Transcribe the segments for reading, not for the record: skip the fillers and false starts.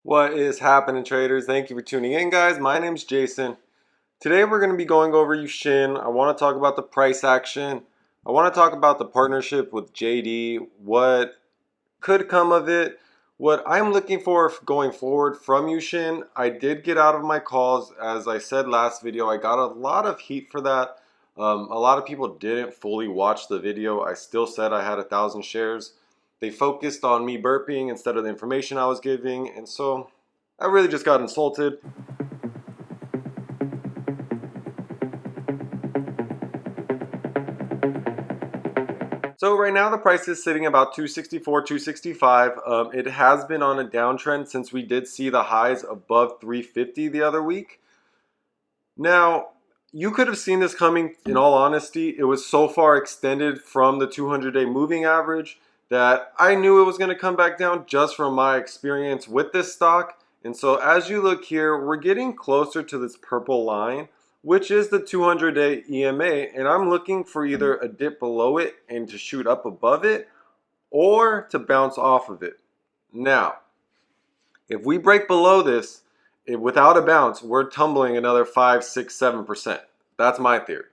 What is happening, traders? Thank you for tuning in, guys. My name's Jason. Today we're going to be going over Uxin. I want to talk about the price action. I want to talk about the partnership with JD, what could come of it, what I'm looking for going forward from Uxin. I did get out of my calls. As I said last video, I got a lot of heat for that. A lot of people didn't fully watch the video. I still said I had 1,000 shares. They focused on me burping instead of the information I was giving, and so I really just got insulted. So right now the price is sitting about 264, 265. It has been on a downtrend since we did see the highs above 350 the other week. Now, you could have seen this coming, in all honesty. It was so far extended from the 200-day moving average that I knew it was going to come back down just from my experience with this stock. And so as you look here, we're getting closer to this purple line, which is the 200-day EMA, and I'm looking for either a dip below it and to shoot up above it, or to bounce off of it. Now, if we break below this, without a bounce, we're tumbling another 5, 6, 7%. That's my theory.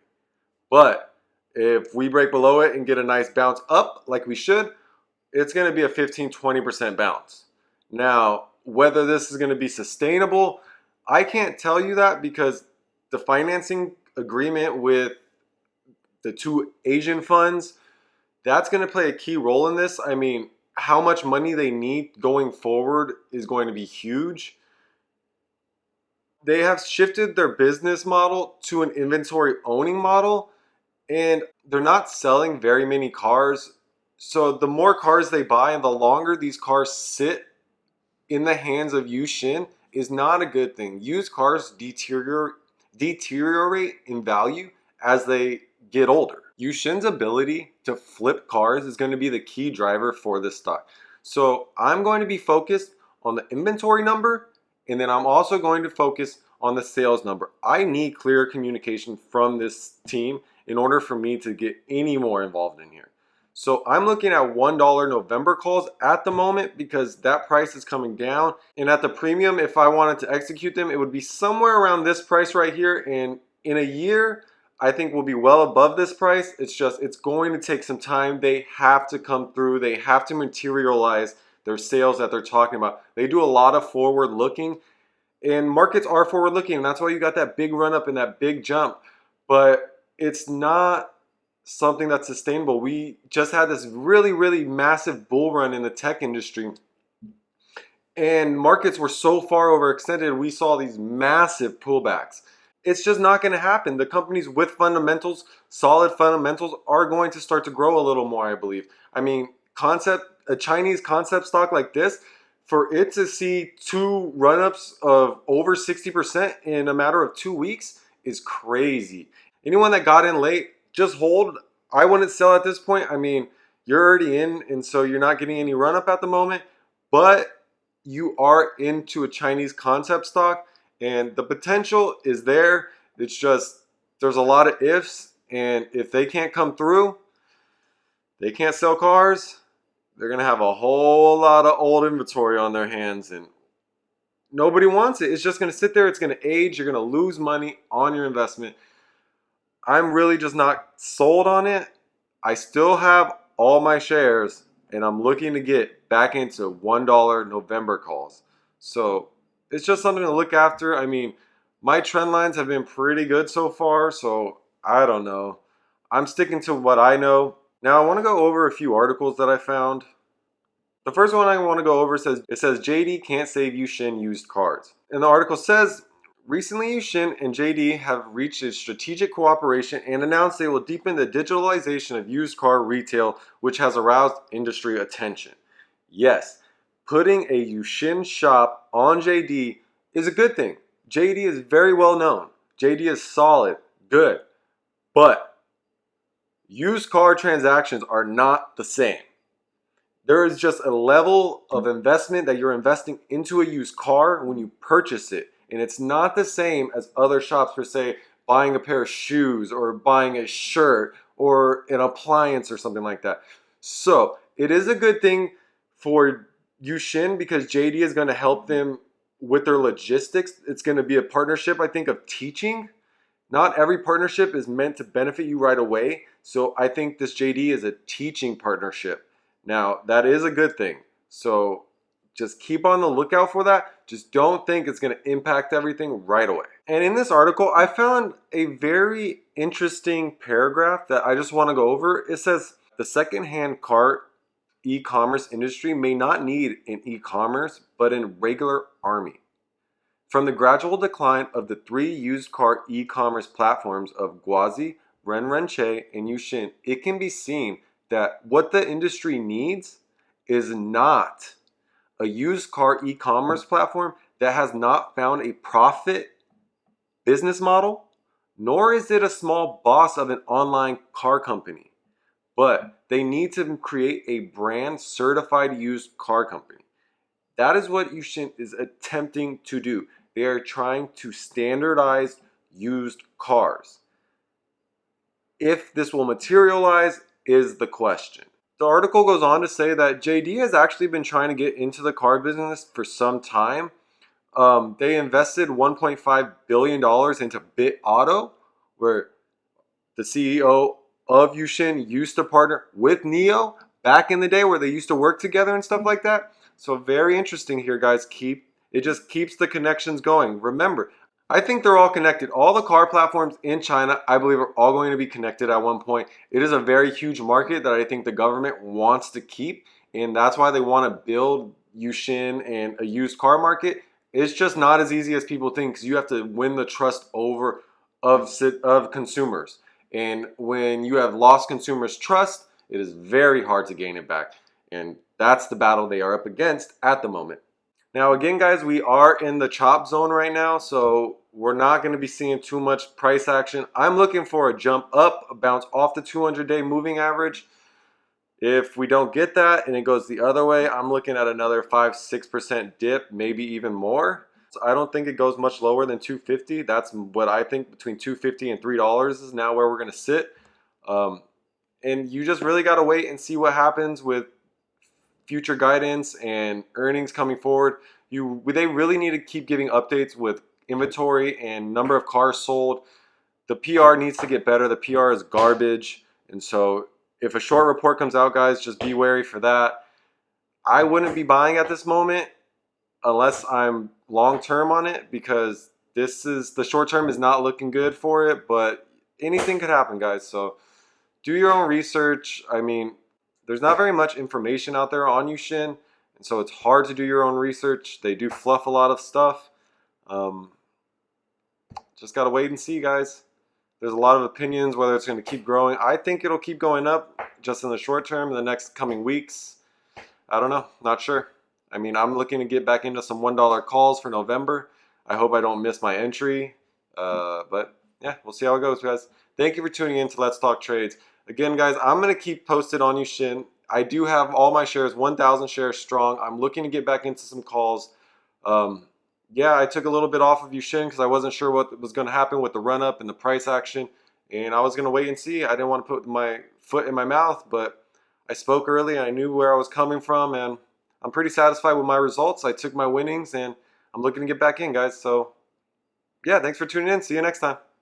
But if we break below it and get a nice bounce up like we should, it's going to be a 15, 20% bounce. Now, whether this is going to be sustainable, I can't tell you that because the financing agreement with the two Asian funds, that's going to play a key role in this. I mean, how much money they need going forward is going to be huge. They have shifted their business model to an inventory owning model, and they're not selling very many cars. So the more cars they buy and the longer these cars sit in the hands of Uxin is not a good thing. Used cars deteriorate in value as they get older. Uxin's ability to flip cars is going to be the key driver for this stock. So I'm going to be focused on the inventory number, and then I'm also going to focus on the sales number. I need clear communication from this team in order for me to get any more involved in here. So I'm looking at $1 November calls at the moment because that price is coming down. And at the premium, if I wanted to execute them, it would be somewhere around this price right here. And in a year, I think we'll be well above this price. It's going to take some time. They have to come through. They have to materialize their sales that they're talking about. They do a lot of forward looking, and markets are forward looking. And that's why you got that big run up and that big jump. But it's not something that's sustainable. We just had this really massive bull run in the tech industry, and markets were so far overextended, we saw these massive pullbacks. It's just not going to happen. The companies with fundamentals, solid fundamentals, are going to start to grow a little more, I believe. I mean, a Chinese concept stock like this, for it to see two run-ups of over 60% in a matter of 2 weeks is crazy. Anyone that got in late, just hold. I wouldn't sell at this point. I mean, you're already in, and so you're not getting any run up at the moment, but you are into a Chinese concept stock, and the potential is there. It's just there's a lot of ifs, and if they can't come through, they can't sell cars, they're going to have a whole lot of old inventory on their hands, and nobody wants it. It's just going to sit there. It's going to age. You're going to lose money on your investment. I'm really just not sold on it. I still have all my shares, and I'm looking to get back into $1 November calls. So it's just something to look after. I mean, my trend lines have been pretty good so far, so I don't know. I'm sticking to what I know. Now I want to go over a few articles that I found. The first one I want to go over says JD can't save Uxin used cars. And the article says, recently, Uxin and JD have reached a strategic cooperation and announced they will deepen the digitalization of used car retail, which has aroused industry attention. Yes, putting a Uxin shop on JD is a good thing. JD is very well known. JD is solid, good. But used car transactions are not the same. There is just a level of investment that you're investing into a used car when you purchase it. And it's not the same as other shops for, say, buying a pair of shoes or buying a shirt or an appliance or something like that. So it is a good thing for Uxin, because JD is going to help them with their logistics. It's going to be a partnership, I think, of teaching. Not every partnership is meant to benefit you right away. So I think this JD is a teaching partnership. Now, that is a good thing. So just keep on the lookout for that. Just don't think it's going to impact everything right away. And in this article, I found a very interesting paragraph that I just want to go over. It says, the secondhand car e-commerce industry may not need in e-commerce, but in regular army. From the gradual decline of the three used car e-commerce platforms of Guazi, Renrenche, and Uxin, it can be seen that what the industry needs is not a used car e-commerce platform that has not found a profit business model, nor is it a small boss of an online car company, but they need to create a brand certified used car company. That is what Uxin is attempting to do. They are trying to standardize used cars. If this will materialize is the question. The article goes on to say that JD has actually been trying to get into the car business for some time. They invested $1.5 billion into Bit Auto, where the CEO of Uxin used to partner with Neo back in the day, where they used to work together and stuff like that. So very interesting here, guys. It just keeps the connections going. Remember, I think they're all connected. All the car platforms in China, I believe, are all going to be connected at one point. It is a very huge market that I think the government wants to keep, and that's why they want to build Uxin and a used car market. It's just not as easy as people think, because you have to win the trust over of consumers. And when you have lost consumers' trust, it is very hard to gain it back. And that's the battle they are up against at the moment. Now, again, guys, we are in the chop zone right now, so we're not going to be seeing too much price action. I'm looking for a jump up, a bounce off the 200-day moving average. If we don't get that and it goes the other way, I'm looking at another 5-6% dip, maybe even more. So I don't think it goes much lower than 250. That's what I think, between 250 and $3 is now where we're going to sit. And you just really got to wait and see what happens with future guidance and earnings coming forward. They really need to keep giving updates with inventory and number of cars sold. The PR needs to get better. The PR is garbage. And so if a short report comes out, guys, just be wary for that. I wouldn't be buying at this moment unless I'm long term on it, because the short term is not looking good for it, but anything could happen, guys. So do your own research. I mean, there's not very much information out there on Uxin, and so it's hard to do your own research. They do fluff a lot of stuff. Just got to wait and see, guys. There's a lot of opinions whether it's going to keep growing. I think it'll keep going up just in the short term, in the next coming weeks. I don't know. Not sure. I mean, I'm looking to get back into some $1 calls for November. I hope I don't miss my entry. But yeah, we'll see how it goes, guys. Thank you for tuning in to Let's Talk Trades. Again, guys, I'm going to keep posted on Uxin. I do have all my shares, 1,000 shares strong. I'm looking to get back into some calls. Yeah, I took a little bit off of Uxin because I wasn't sure what was going to happen with the run-up and the price action. And I was going to wait and see. I didn't want to put my foot in my mouth, but I spoke early and I knew where I was coming from. And I'm pretty satisfied with my results. I took my winnings and I'm looking to get back in, guys. So, yeah, thanks for tuning in. See you next time.